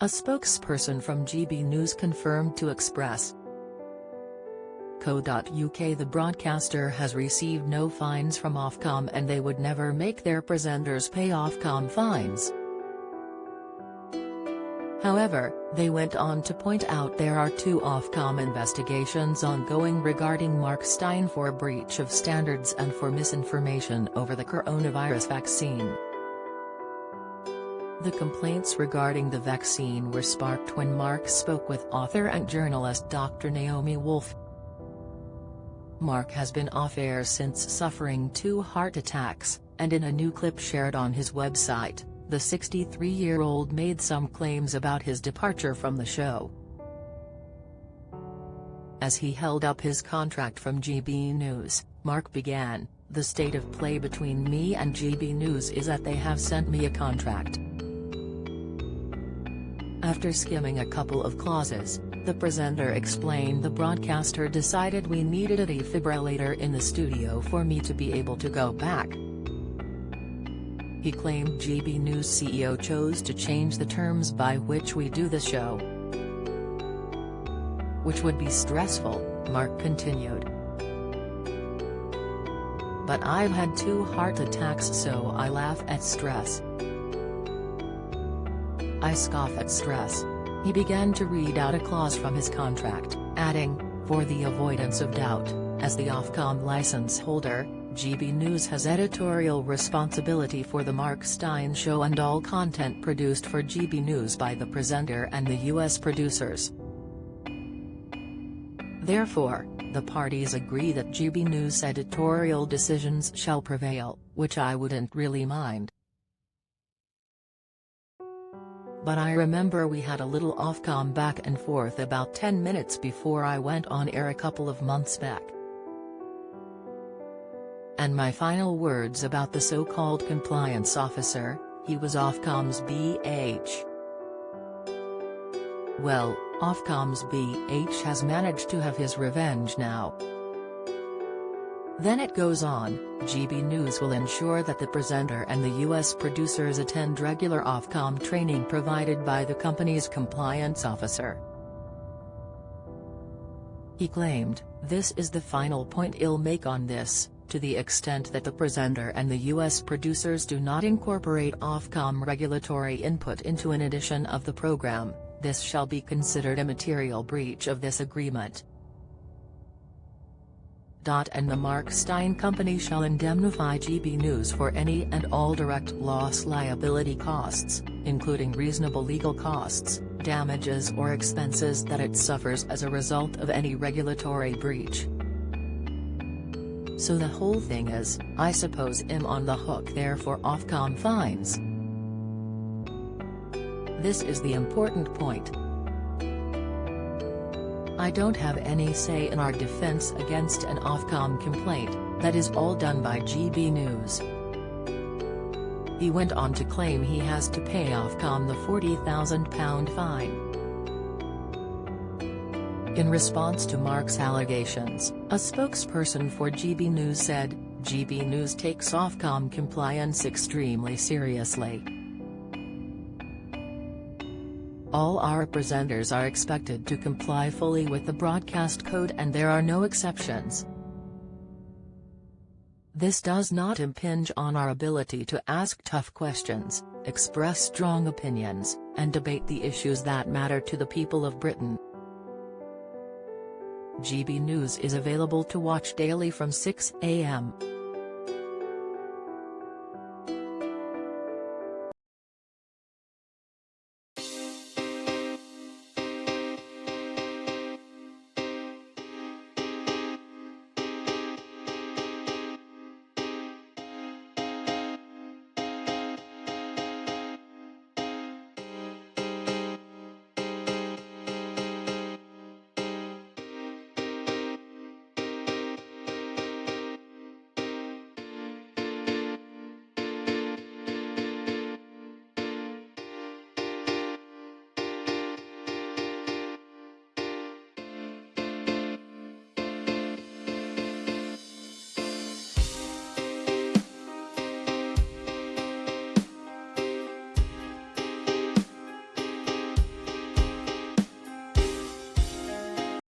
A spokesperson from GB News confirmed to Express. Co.uk The broadcaster has received no fines from Ofcom and they would never make their presenters pay Ofcom fines. However, they went on to point out there are 2 Ofcom investigations ongoing regarding Mark Steyn for breach of standards and for misinformation over the coronavirus vaccine. The complaints regarding the vaccine were sparked when Mark spoke with author and journalist Dr. Naomi Wolf. Mark has been off-air since suffering 2 heart attacks, and in a new clip shared on his website, the 63-year-old made some claims about his departure from the show. As he held up his contract from GB News, Mark began, "The state of play between me and GB News is that they have sent me a contract." After skimming a couple of clauses, the presenter explained the broadcaster decided we needed a defibrillator in the studio for me to be able to go back. He claimed GB News CEO chose to change the terms by which we do the show, which would be stressful, Mark continued. "But I've had 2 heart attacks, so I laugh at stress. I scoff at stress." He began to read out a clause from his contract, adding, "For the avoidance of doubt, as the Ofcom license holder, GB News has editorial responsibility for the Mark Steyn show and all content produced for GB News by the presenter and the US producers. Therefore, the parties agree that GB News editorial decisions shall prevail, which I wouldn't really mind. But I remember we had a little Ofcom back and forth about 10 minutes before I went on air a couple of months back. And my final words about the so-called compliance officer, he was Ofcom's BH. Well, Ofcom's BH has managed to have his revenge now." Then it goes on, GB News will ensure that the presenter and the US producers attend regular Ofcom training provided by the company's compliance officer. He claimed, "This is the final point I'll make on this, to the extent that the presenter and the US producers do not incorporate Ofcom regulatory input into an edition of the program, this shall be considered a material breach of this agreement. And the Mark Steyn Company shall indemnify GB News for any and all direct loss liability costs, including reasonable legal costs, damages or expenses that it suffers as a result of any regulatory breach." So the whole thing is, I suppose I'm on the hook there for Ofcom fines. This is the important point. I don't have any say in our defense against an Ofcom complaint, that is all done by GB News. He went on to claim he has to pay Ofcom the £40,000 fine. In response to Mark's allegations, a spokesperson for GB News said, "GB News takes Ofcom compliance extremely seriously. All our presenters are expected to comply fully with the broadcast code and there are no exceptions. This does not impinge on our ability to ask tough questions, express strong opinions, and debate the issues that matter to the people of Britain." GB News is available to watch daily from 6 a.m.